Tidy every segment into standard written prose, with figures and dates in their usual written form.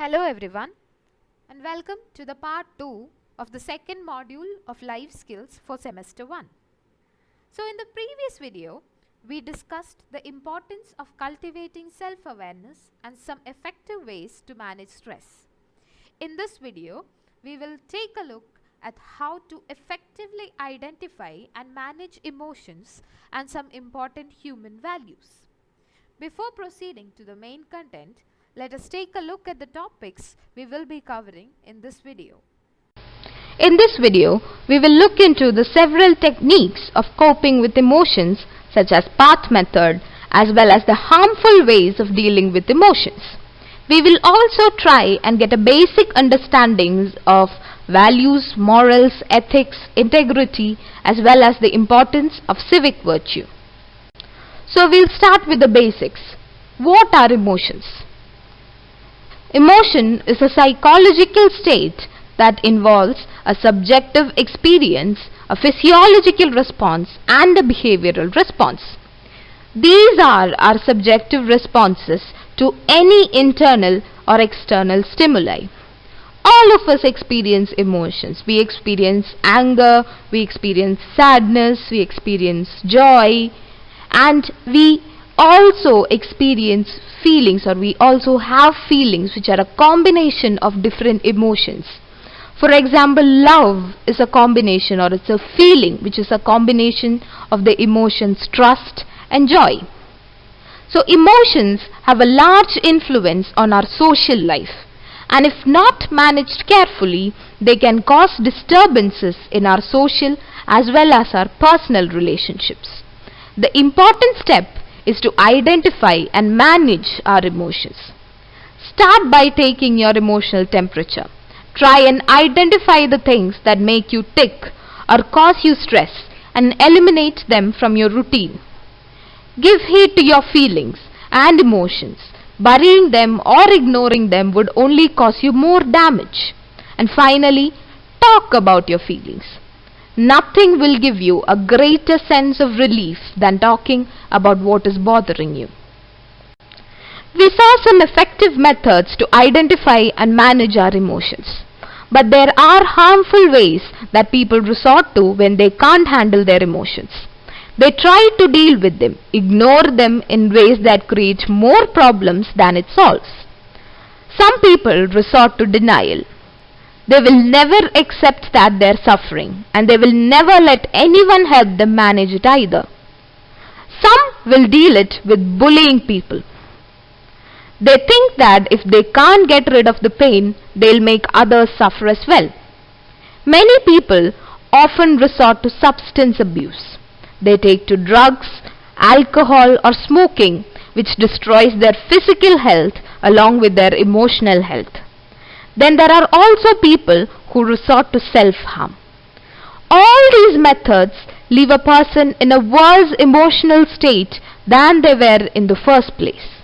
Hello everyone and welcome to the part 2 of the second module of life skills for semester 1. So in the previous video, we discussed the importance of cultivating self-awareness and some effective ways to manage stress. In this video, we will take a look at how to effectively identify and manage emotions and some important human values. Before proceeding to the main content, let us take a look at the topics we will be covering in this video. In this video, we will look into the several techniques of coping with emotions such as PATH method as well as the harmful ways of dealing with emotions. We will also try and get a basic understanding of values, morals, ethics, integrity as well as the importance of civic virtue. So we'll start with the basics. What are emotions? Emotion is a psychological state that involves a subjective experience, a physiological response and a behavioral response. These are our subjective responses to any internal or external stimuli. All of us experience emotions. We experience anger, we experience sadness, we experience joy, and we also experience feelings, or we also have feelings which are a combination of different emotions. For example, love is a combination, or it's a feeling which is a combination of the emotions trust and joy. So emotions have a large influence on our social life, and if not managed carefully, they can cause disturbances in our social as well as our personal relationships. The important step is to identify and manage our emotions. Start by taking your emotional temperature. Try and identify the things that make you tick or cause you stress and eliminate them from your routine. Give heed to your feelings and emotions. Burying them or ignoring them would only cause you more damage. And finally, talk about your feelings. Nothing will give you a greater sense of relief than talking about what is bothering you. We saw some effective methods to identify and manage our emotions. But there are harmful ways that people resort to when they can't handle their emotions. They try to deal with them, ignore them in ways that create more problems than it solves. Some people resort to denial. They will never accept that they are suffering, and they will never let anyone help them manage it either. Some will deal it with bullying people. They think that if they can't get rid of the pain, they'll make others suffer as well. Many people often resort to substance abuse. They take to drugs, alcohol or smoking, which destroys their physical health along with their emotional health. Then there are also people who resort to self-harm. All these methods leave a person in a worse emotional state than they were in the first place.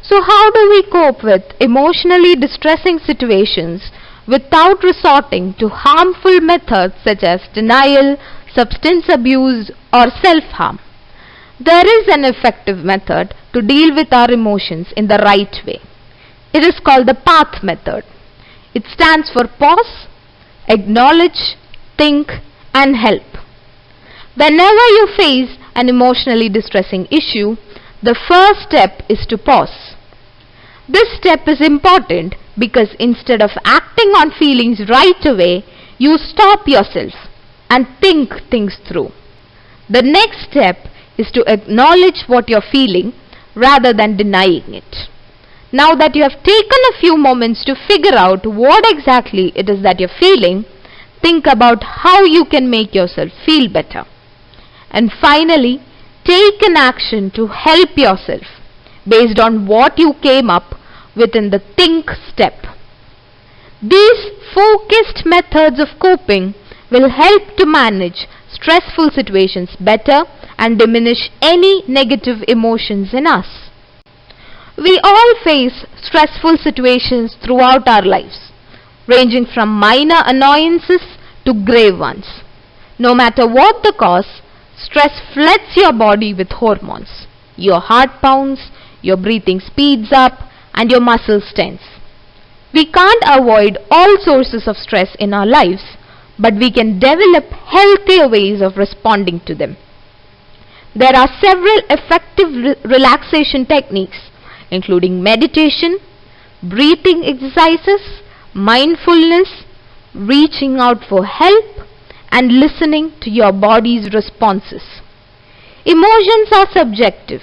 So how do we cope with emotionally distressing situations without resorting to harmful methods such as denial, substance abuse or self-harm? There is an effective method to deal with our emotions in the right way. It is called the PATH method. It stands for pause, acknowledge, think and help. Whenever you face an emotionally distressing issue, the first step is to pause. This step is important because instead of acting on feelings right away, you stop yourself and think things through. The next step is to acknowledge what you're feeling rather than denying it. Now that you have taken a few moments to figure out what exactly it is that you're feeling, think about how you can make yourself feel better. And finally, take an action to help yourself based on what you came up with in the think step. These focused methods of coping will help to manage stressful situations better and diminish any negative emotions in us. We all face stressful situations throughout our lives, ranging from minor annoyances to grave ones. No matter what the cause, stress floods your body with hormones. Your heart pounds, your breathing speeds up, and your muscles tense. We can't avoid all sources of stress in our lives, but we can develop healthier ways of responding to them. There are several effective relaxation techniques, including meditation, breathing exercises, mindfulness, reaching out for help, and listening to your body's responses. Emotions are subjective.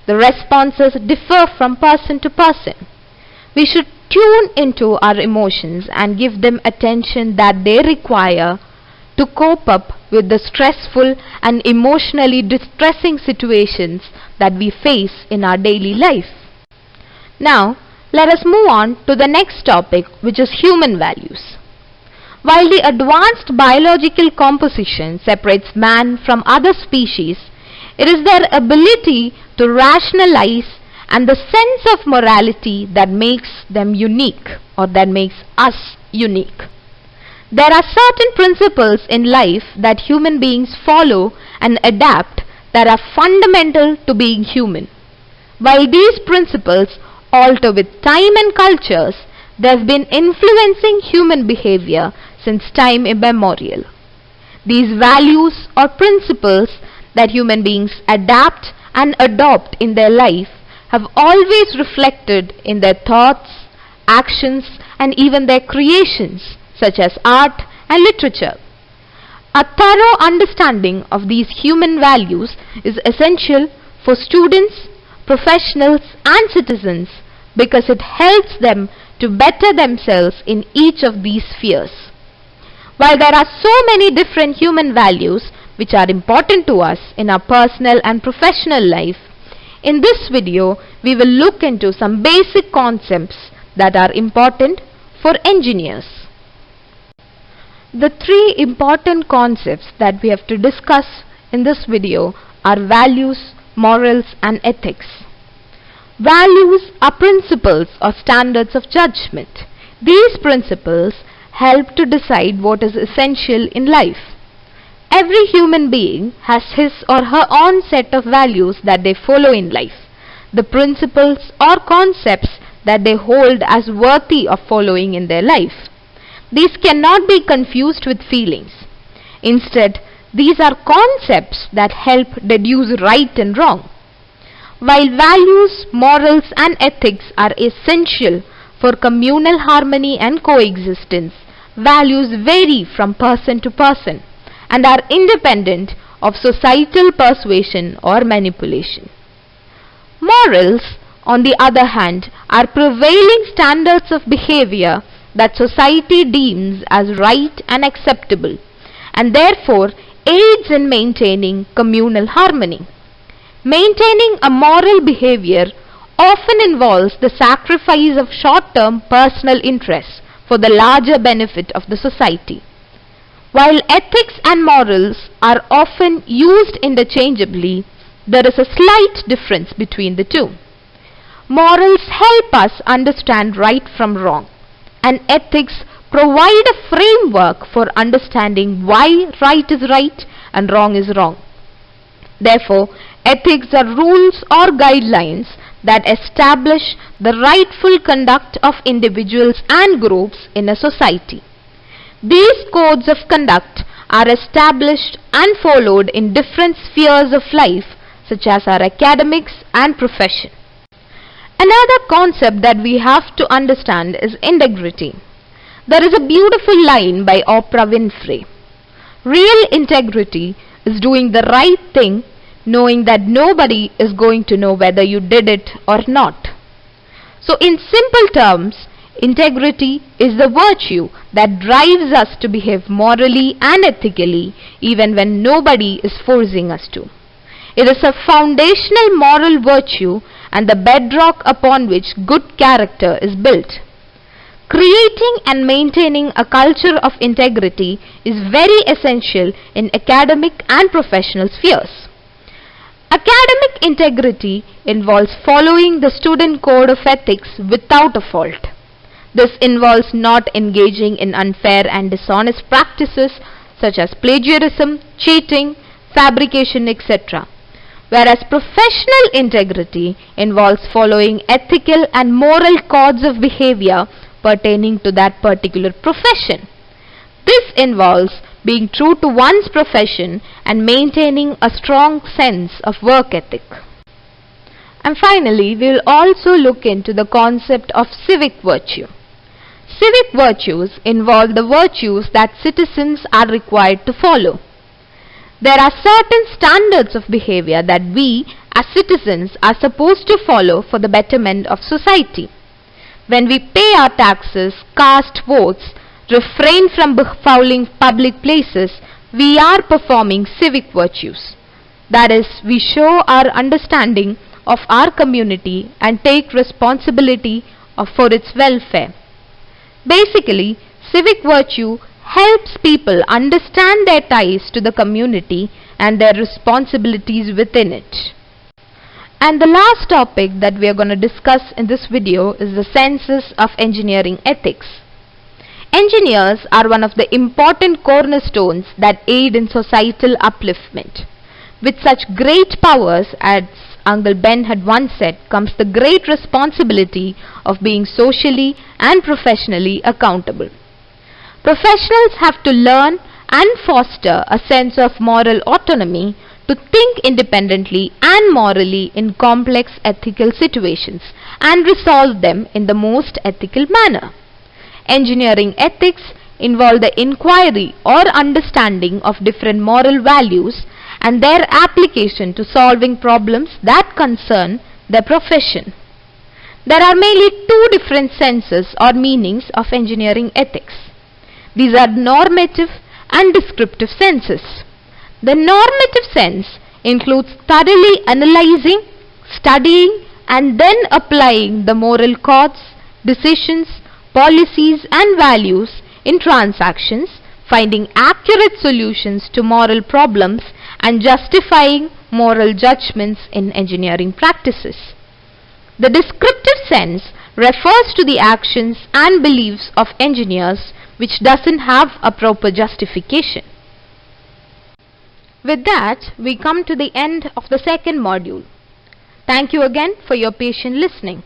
The responses differ from person to person. We should tune into our emotions and give them attention that they require to cope up with the stressful and emotionally distressing situations that we face in our daily life. Now, let us move on to the next topic, which is human values. While the advanced biological composition separates man from other species, it is their ability to rationalize and the sense of morality that makes them unique, or that makes us unique. There are certain principles in life that human beings follow and adapt that are fundamental to being human. While these principles alter with time and cultures, they have been influencing human behavior since time immemorial. These values or principles that human beings adapt and adopt in their life have always reflected in their thoughts, actions, and even their creations, such as art and literature. A thorough understanding of these human values is essential for students, professionals, and citizens because it helps them to better themselves in each of these spheres. While there are so many different human values which are important to us in our personal and professional life, in this video we will look into some basic concepts that are important for engineers. The three important concepts that we have to discuss in this video are values, morals, and ethics. Values are principles or standards of judgment. These principles help to decide what is essential in life. Every human being has his or her own set of values that they follow in life, the principles or concepts that they hold as worthy of following in their life. These cannot be confused with feelings. Instead, these are concepts that help deduce right and wrong. While values, morals, and ethics are essential for communal harmony and coexistence, values vary from person to person and are independent of societal persuasion or manipulation. Morals, on the other hand, are prevailing standards of behavior that society deems as right and acceptable, and therefore aids in maintaining communal harmony. Maintaining a moral behavior often involves the sacrifice of short-term personal interests for the larger benefit of the society. While ethics and morals are often used interchangeably, there is a slight difference between the two. Morals help us understand right from wrong, and ethics provide a framework for understanding why right is right and wrong is wrong. Therefore, ethics are rules or guidelines that establish the rightful conduct of individuals and groups in a society. These codes of conduct are established and followed in different spheres of life, such as our academics and profession. Another concept that we have to understand is integrity. There is a beautiful line by Oprah Winfrey. Real integrity is doing the right thing, knowing that nobody is going to know whether you did it or not. So in simple terms, integrity is the virtue that drives us to behave morally and ethically even when nobody is forcing us to. It is a foundational moral virtue and the bedrock upon which good character is built. Creating and maintaining a culture of integrity is very essential in academic and professional spheres. Academic integrity involves following the student code of ethics without a fault. This involves not engaging in unfair and dishonest practices such as plagiarism, cheating, fabrication, etc. Whereas professional integrity involves following ethical and moral codes of behavior pertaining to that particular profession. This involves being true to one's profession and maintaining a strong sense of work ethic. And finally, we will also look into the concept of civic virtue. Civic virtues involve the virtues that citizens are required to follow. There are certain standards of behavior that we as citizens are supposed to follow for the betterment of society. When we pay our taxes, cast votes, refrain from fouling public places, we are performing civic virtues. That is, we show our understanding of our community and take responsibility for its welfare. Basically, civic virtue helps people understand their ties to the community and their responsibilities within it. And the last topic that we are going to discuss in this video is the senses of engineering ethics. Engineers are one of the important cornerstones that aid in societal upliftment. With such great powers, as Uncle Ben had once said, comes the great responsibility of being socially and professionally accountable. Professionals have to learn and foster a sense of moral autonomy to think independently and morally in complex ethical situations and resolve them in the most ethical manner. Engineering ethics involve the inquiry or understanding of different moral values and their application to solving problems that concern their profession. There are mainly two different senses or meanings of engineering ethics. These are normative and descriptive senses. The normative sense includes thoroughly analyzing, studying, and then applying the moral codes, decisions, policies, and values in transactions, finding accurate solutions to moral problems, and justifying moral judgments in engineering practices. The descriptive sense refers to the actions and beliefs of engineers which doesn't have a proper justification. With that, we come to the end of the second module. Thank you again for your patient listening.